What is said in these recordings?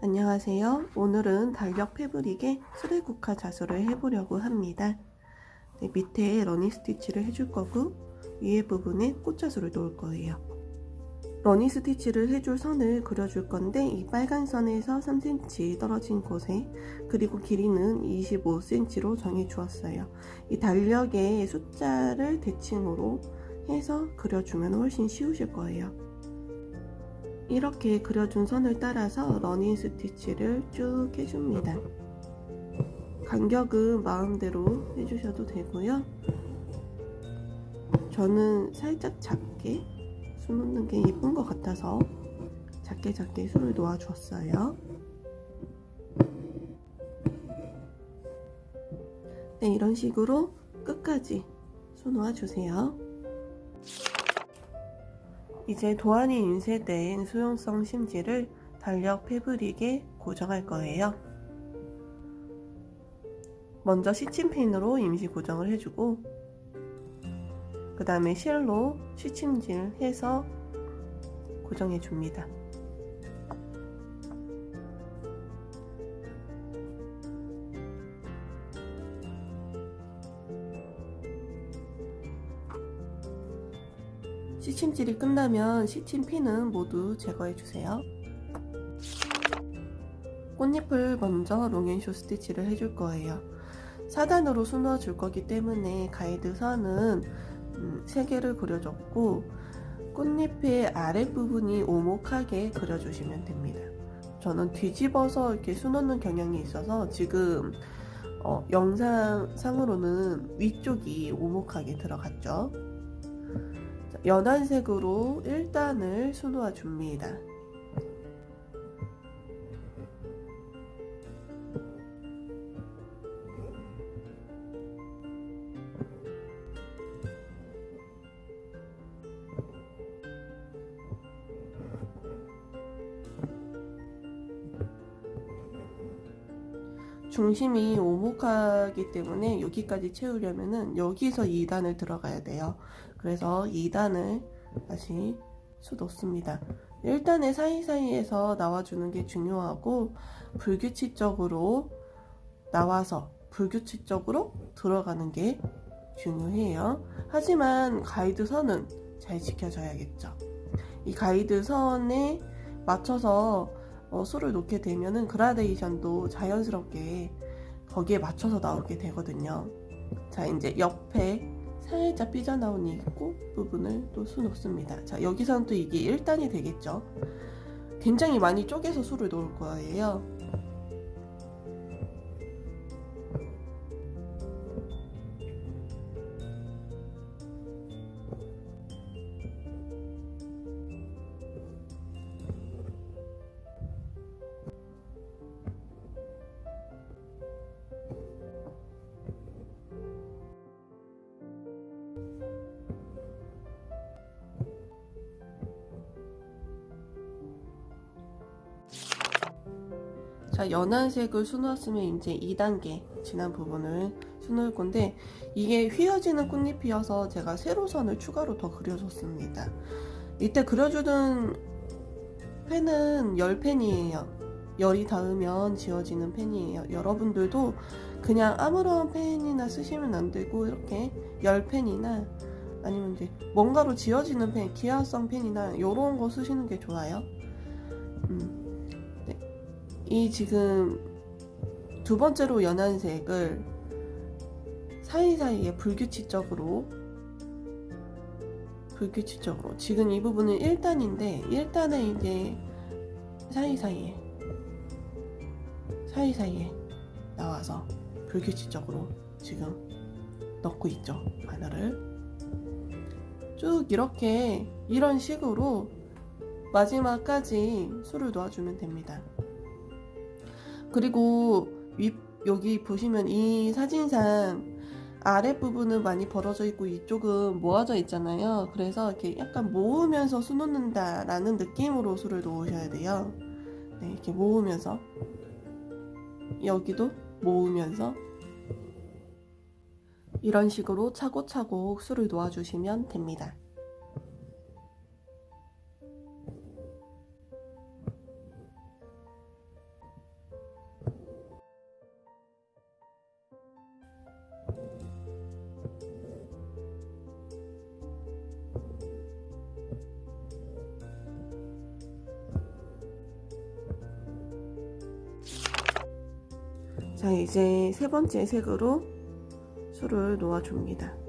안녕하세요. 오늘은 달력 패브릭에 스레국화 자수를 해보려고 합니다. 밑에 러닝 스티치를 해줄 거고 위에 부분에 꽃자수를 놓을 거예요. 러닝 스티치를 해줄 선을 그려줄 건데 이 빨간 선에서 3cm 떨어진 곳에 그리고 길이는 25cm로 정해 주었어요. 이 달력에 숫자를 대칭으로 해서 그려주면 훨씬 쉬우실 거예요. 이렇게 그려준 선을 따라서 러닝 스티치를 쭉 해줍니다. 간격은 마음대로 해주셔도 되고요. 저는 살짝 작게 수 놓는 게 예쁜 것 같아서 작게 수를 놓아 주었어요. 네, 이런 식으로 끝까지 수 놓아 주세요. 이제 도안이 인쇄된 수용성 심지를 달력 패브릭에 고정할 거예요. 먼저 시침핀으로 임시 고정을 해주고 그 다음에 실로 시침질 해서 고정해 줍니다. 시침질이 끝나면 시침핀은 모두 제거해 주세요. 꽃잎을 먼저 롱앤쇼 스티치를 해줄 거예요. 4단으로 수놓아 줄 거기 때문에 가이드 선은 3개를 그려줬고 꽃잎의 아랫부분이 오목하게 그려주시면 됩니다. 저는 뒤집어서 이렇게 수놓는 경향이 있어서 지금 영상상으로는 위쪽이 오목하게 들어갔죠. 연한 색으로 1단을 수놓아 줍니다. 중심이 오목하기 때문에 여기까지 채우려면은 여기서 2단을 들어가야 돼요. 그래서 2단을 다시 수 놓습니다. 1단의 사이사이에서 나와주는 게 중요하고 불규칙적으로 나와서 불규칙적으로 들어가는 게 중요해요. 하지만 가이드 선은 잘 지켜줘야겠죠. 이 가이드 선에 맞춰서 수를 놓게 되면은 그라데이션도 자연스럽게 거기에 맞춰서 나오게 되거든요. 자, 이제 옆에 살짝 삐져나온 이 꽃 부분을 또 수 놓습니다. 자, 여기서는 또 이게 1단이 되겠죠. 굉장히 많이 쪼개서 수를 놓을 거예요. 자, 연한 색을 수놓았으면 이제 2단계 진한 부분을 수놓을 건데 이게 휘어지는 꽃잎이어서 제가 세로선을 추가로 더 그려줬습니다. 이때 그려주는 펜은 열펜이에요. 열이 닿으면 지워지는 펜이에요. 여러분들도 그냥 아무런 펜이나 쓰시면 안 되고 이렇게 열펜이나 아니면 이제 뭔가로 지워지는 펜, 기하성 펜이나 이런 거 쓰시는 게 좋아요. 네. 이 지금 두 번째로 연한 색을 사이사이에 불규칙적으로 지금 이 부분은 1단인데 1단에 이제 사이사이에 나와서 불규칙적으로 지금 넣고 있죠. 하나를 쭉 이렇게 이런 식으로 마지막까지 수를 놓아주면 됩니다. 그리고 여기 보시면 이 사진상 아랫부분은 많이 벌어져 있고 이쪽은 모아져 있잖아요. 그래서 이렇게 약간 모으면서 수 놓는다 라는 느낌으로 수를 놓으셔야 돼요. 네, 이렇게 모으면서 여기도 모으면서 이런 식으로 차곡차곡 수를 놓아주시면 됩니다. 자, 이제 세 번째 색으로 술을 놓아줍니다.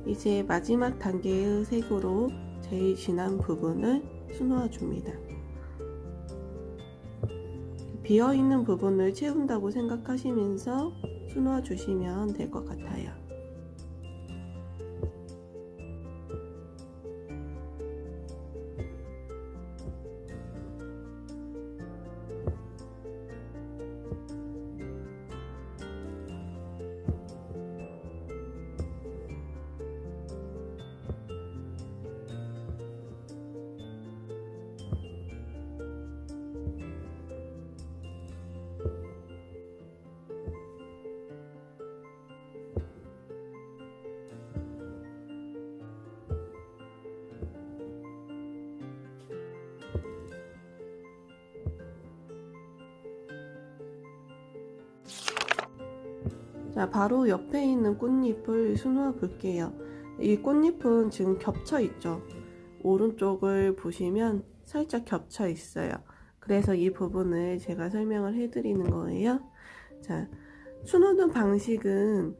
이제 마지막 단계의 색으로 제일 진한 부분을 수놓아 줍니다. 비어있는 부분을 채운다고 생각하시면서 수놓아 주시면 될 것 같아요. 자, 바로 옆에 있는 꽃잎을 수놓아 볼게요. 이 꽃잎은 지금 겹쳐 있죠. 오른쪽을 보시면 살짝 겹쳐 있어요. 그래서 이 부분을 제가 설명을 해드리는 거예요. 자, 수놓는 방식은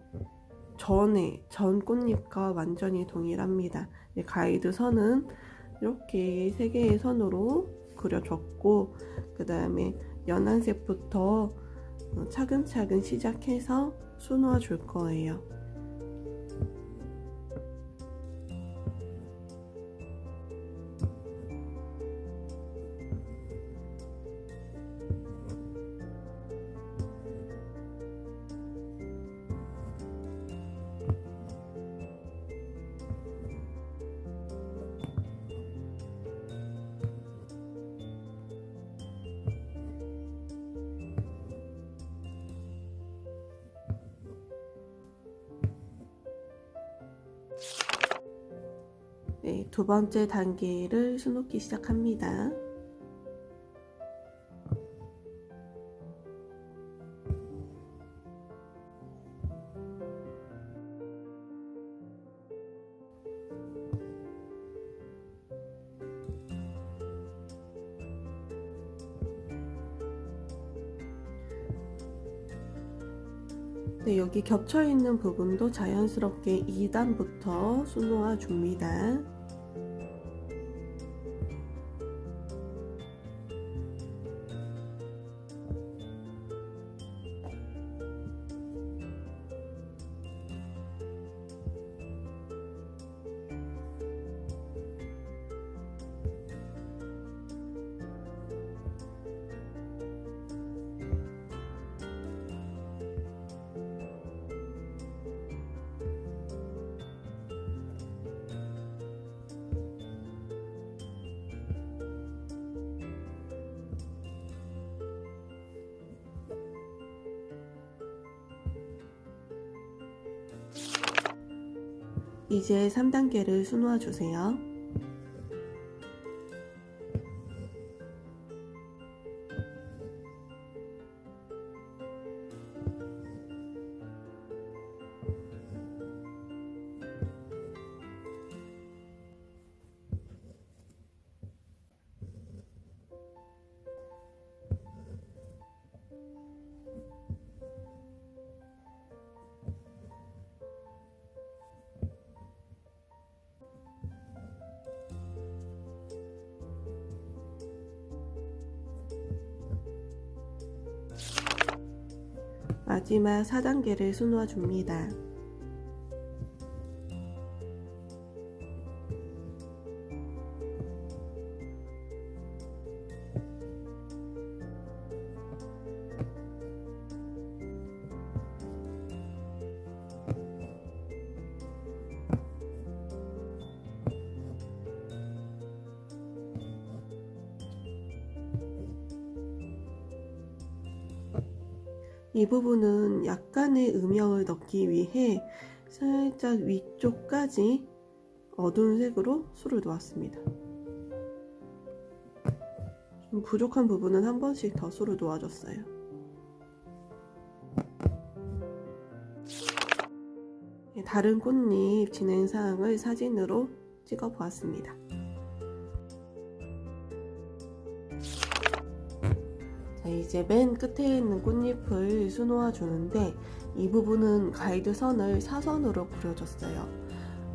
전 꽃잎과 완전히 동일합니다. 가이드 선은 이렇게 세 개의 선으로 그려줬고, 그 다음에 연한 색부터 차근차근 시작해서 수놓아 줄 거예요. 네, 두 번째 단계를 수놓기 시작합니다. 네, 여기 겹쳐 있는 부분도 자연스럽게 2단부터 수놓아 줍니다. 이제 3단계를 수놓아 주세요. 마지막 4단계를 수놓아 줍니다. 이 부분은 약간의 음영을 넣기 위해 살짝 위쪽까지 어두운 색으로 술을 놓았습니다. 좀 부족한 부분은 한 번씩 더 술을 놓아줬어요. 다른 꽃잎 진행 사항을 사진으로 찍어 보았습니다. 자, 이제 맨 끝에 있는 꽃잎을 수놓아 주는데 이 부분은 가이드 선을 사선으로 그려줬어요.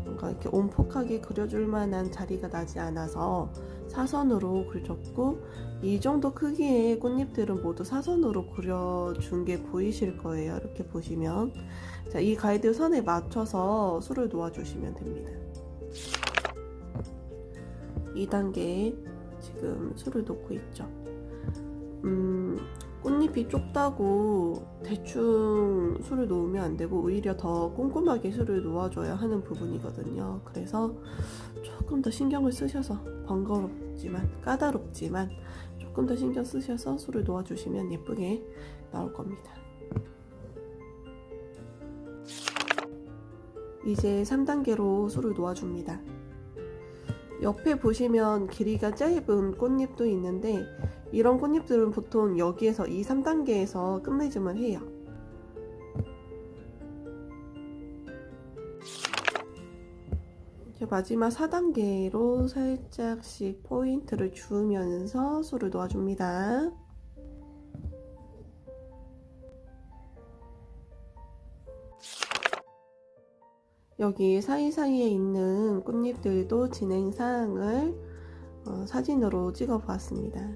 뭔가 이렇게 온폭하게 그려줄 만한 자리가 나지 않아서 사선으로 그려줬고, 이 정도 크기의 꽃잎들은 모두 사선으로 그려준 게 보이실 거예요. 이렇게 보시면. 자, 이 가이드 선에 맞춰서 술을 놓아주시면 됩니다. 2단계에 지금 술을 놓고 있죠. 꽃잎이 좁다고 대충 술을 놓으면 안 되고 오히려 더 꼼꼼하게 술을 놓아줘야 하는 부분이거든요. 그래서 조금 더 신경을 쓰셔서, 번거롭지만 까다롭지만 조금 더 신경 쓰셔서 술을 놓아주시면 예쁘게 나올 겁니다. 이제 3단계로 술을 놓아줍니다. 옆에 보시면 길이가 짧은 꽃잎도 있는데 이런 꽃잎들은 보통 여기에서 2, 3단계에서 끝맺음을 해요. 이제 마지막 4단계로 살짝씩 포인트를 주면서 술을 놓아줍니다. 여기 사이사이에 있는 꽃잎들도 진행 사항을 사진으로 찍어 보았습니다.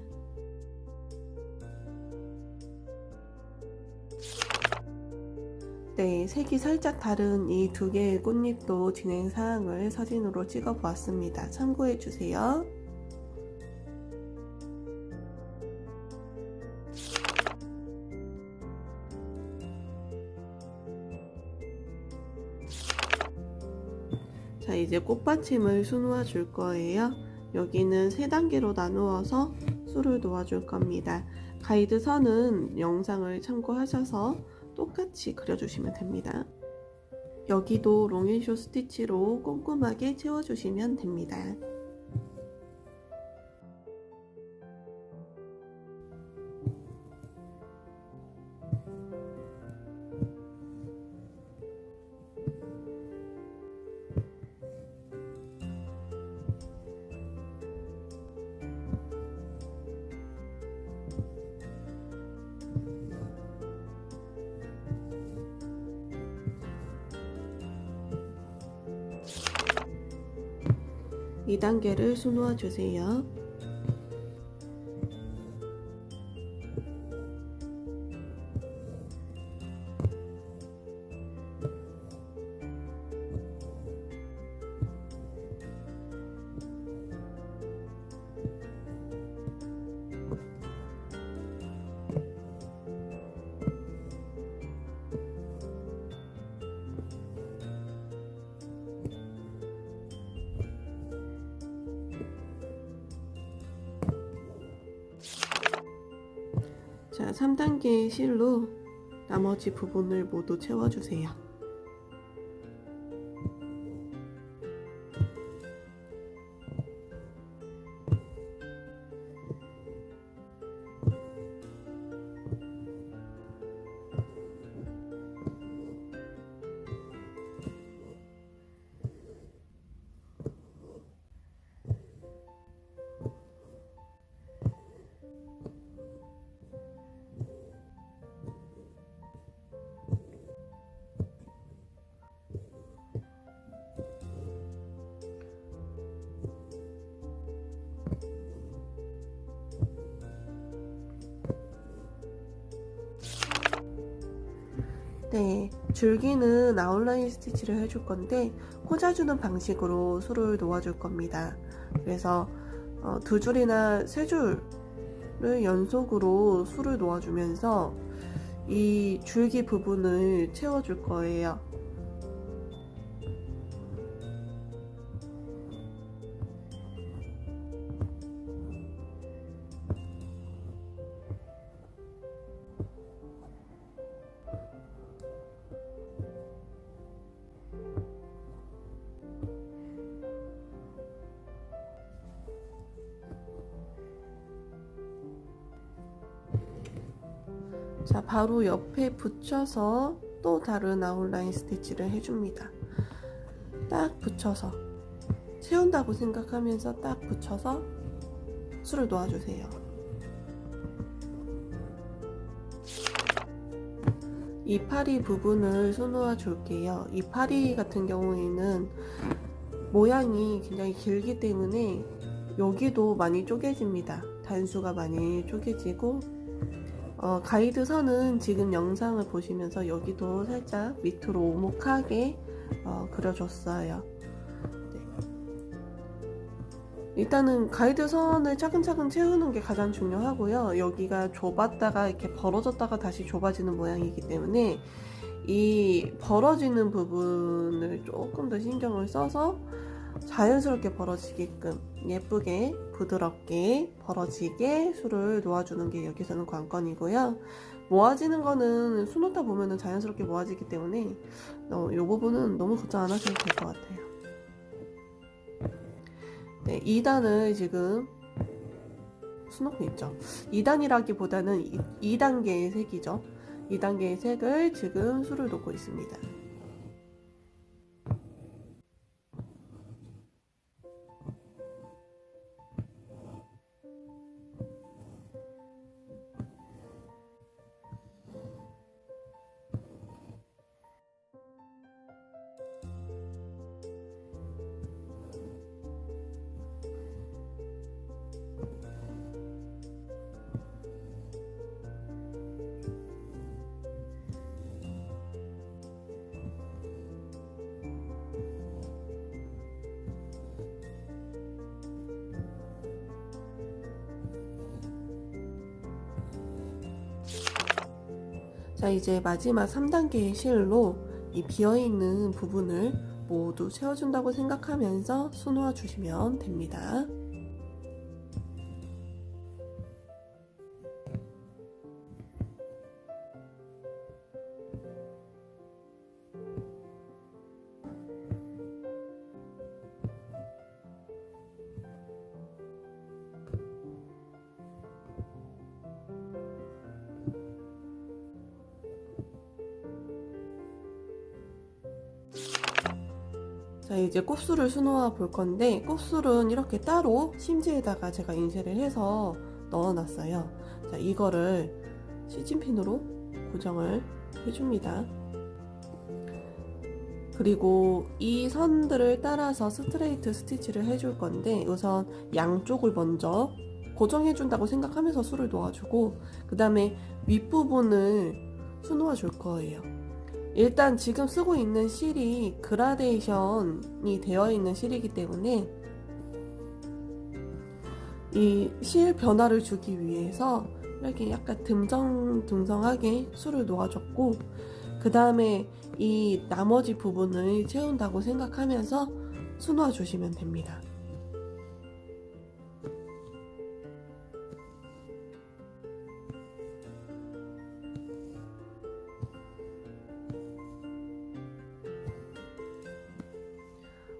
네, 색이 살짝 다른 이 두 개의 꽃잎도 진행 사항을 사진으로 찍어 보았습니다. 참고해 주세요. 자, 이제 꽃받침을 수놓아 줄 거예요. 여기는 3단계로 나누어서 술을 놓아줄 겁니다. 가이드 선은 영상을 참고하셔서 똑같이 그려주시면 됩니다. 여기도 롱앤쇼 스티치로 꼼꼼하게 채워주시면 됩니다. 이 단계를 수놓아 주세요. 자, 3단계의 실로 나머지 부분을 모두 채워주세요. 네, 줄기는 아웃라인 스티치를 해줄 건데 꽂아주는 방식으로 술을 놓아줄 겁니다. 그래서 2줄이나 3줄을 연속으로 술을 놓아주면서 이 줄기 부분을 채워줄 거예요. 자, 바로 옆에 붙여서 또 다른 아웃라인 스티치를 해줍니다. 딱 붙여서 채운다고 생각하면서 딱 붙여서 술을 놓아주세요. 이 파리 부분을 수놓아 줄게요. 이 파리 같은 경우에는 모양이 굉장히 길기 때문에 여기도 많이 쪼개집니다. 단수가 많이 쪼개지고 가이드 선은 지금 영상을 보시면서 여기도 살짝 밑으로 오목하게 그려줬어요. 네. 일단은 가이드 선을 차근차근 채우는 게 가장 중요하고요. 여기가 좁았다가 이렇게 벌어졌다가 다시 좁아지는 모양이기 때문에 이 벌어지는 부분을 조금 더 신경을 써서 자연스럽게 벌어지게끔 예쁘게 부드럽게 벌어지게 술을 놓아주는 게 여기서는 관건이고요. 모아지는 거는 수 놓다 보면은 자연스럽게 모아지기 때문에 이 부분은 너무 걱정 안 하셔도 될 것 같아요. 네, 2단을 지금 수 놓고 있죠. 2단이라기보다는 2단계의 색이죠. 2단계의 색을 지금 술을 놓고 있습니다. 자, 이제 마지막 3단계의 실로 이 비어있는 부분을 모두 채워준다고 생각하면서 수놓아 주시면 됩니다. 자, 이제 곱슬을 수놓아 볼 건데 곱슬은 이렇게 따로 심지에다가 제가 인쇄를 해서 넣어놨어요. 자, 이거를 시침핀으로 고정을 해줍니다. 그리고 이 선들을 따라서 스트레이트 스티치를 해줄 건데 우선 양쪽을 먼저 고정해 준다고 생각하면서 술을 놓아주고 그 다음에 윗부분을 수놓아 줄 거예요. 일단 지금 쓰고 있는 실이 그라데이션이 되어 있는 실이기 때문에 이 실 변화를 주기 위해서 이렇게 약간 듬성듬성하게 술을 놓아줬고 그 다음에 이 나머지 부분을 채운다고 생각하면서 수놓아 주시면 됩니다.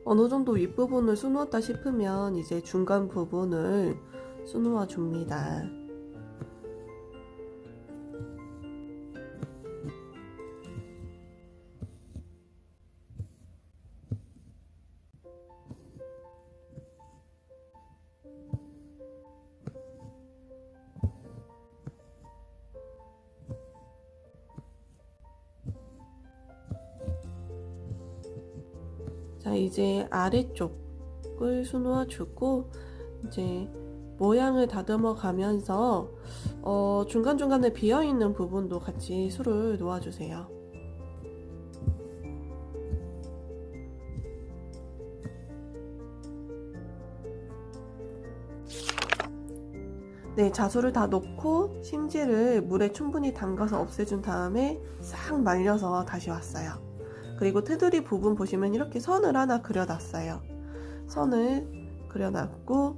어느 정도 윗부분을 수놓았다 싶으면 이제 중간 부분을 수놓아 줍니다. 자, 이제 아래쪽을 수놓아 주고 이제 모양을 다듬어 가면서 중간중간에 비어있는 부분도 같이 술을 놓아주세요. 네, 자수를 다 넣고 심지를 물에 충분히 담가서 없애준 다음에 싹 말려서 다시 왔어요. 그리고 테두리 부분 보시면 이렇게 선을 하나 그려놨어요. 선을 그려놨고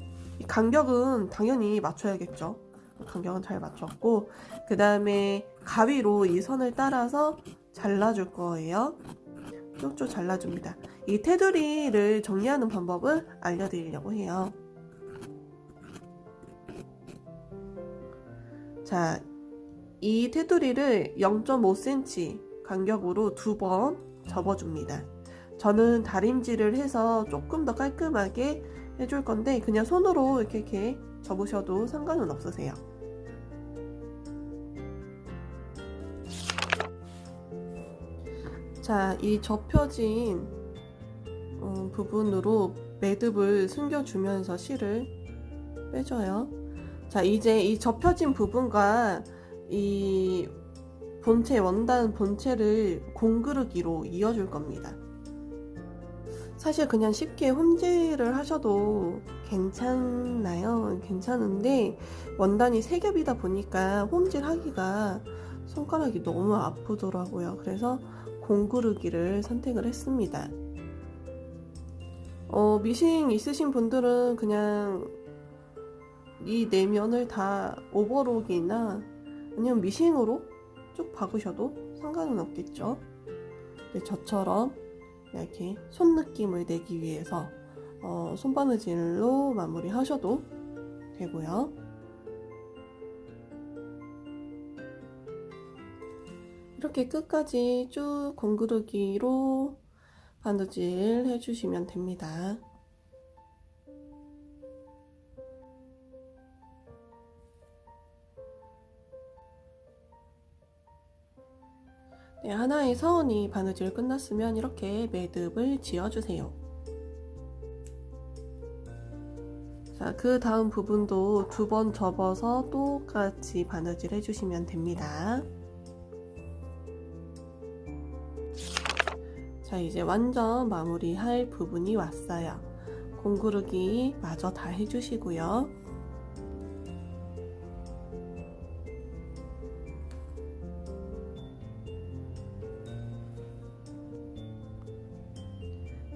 간격은 당연히 맞춰야겠죠. 간격은 잘 맞췄고 그 다음에 가위로 이 선을 따라서 잘라줄 거예요. 쭉쭉 잘라줍니다. 이 테두리를 정리하는 방법을 알려드리려고 해요. 자, 이 테두리를 0.5cm 간격으로 2번 접어줍니다. 저는 다림질을 해서 조금 더 깔끔하게 해줄 건데 그냥 손으로 이렇게 접으셔도 상관은 없으세요. 자, 이 접혀진 부분으로 매듭을 숨겨주면서 실을 빼줘요. 자, 이제 이 접혀진 부분과 이 본체, 원단 본체를 공그르기로 이어줄 겁니다. 사실 그냥 쉽게 홈질을 하셔도 괜찮나요? 괜찮은데 원단이 세 겹이다 보니까 홈질 하기가 손가락이 너무 아프더라고요. 그래서 공구르기를 선택을 했습니다. 미싱 있으신 분들은 그냥 이 네 면을 다 오버록이나 아니면 미싱으로 쭉 박으셔도 상관은 없겠죠. 근데 저처럼 이렇게 손 느낌을 내기 위해서 손바느질로 마무리 하셔도 되고요. 이렇게 끝까지 쭉 공구르기로 바느질 해주시면 됩니다. 네, 하나의 서원이 바느질 끝났으면 이렇게 매듭을 지어주세요. 자, 그 다음 부분도 2번 접어서 똑같이 바느질 해주시면 됩니다. 자, 이제 완전 마무리할 부분이 왔어요. 공구르기 마저 다 해주시고요.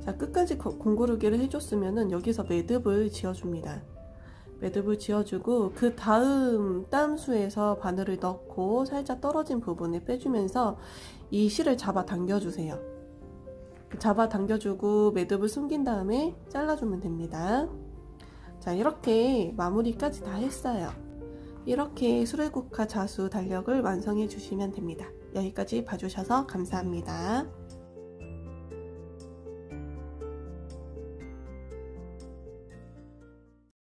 자, 끝까지 공구르기를 해줬으면 여기서 매듭을 지어줍니다. 매듭을 지어주고 그 다음 땀수에서 바늘을 넣고 살짝 떨어진 부분을 빼주면서 이 실을 잡아 당겨주세요. 잡아 당겨주고 매듭을 숨긴 다음에 잘라주면 됩니다. 자, 이렇게 마무리까지 다 했어요. 이렇게 수레국화 자수 달력을 완성해 주시면 됩니다. 여기까지 봐주셔서 감사합니다.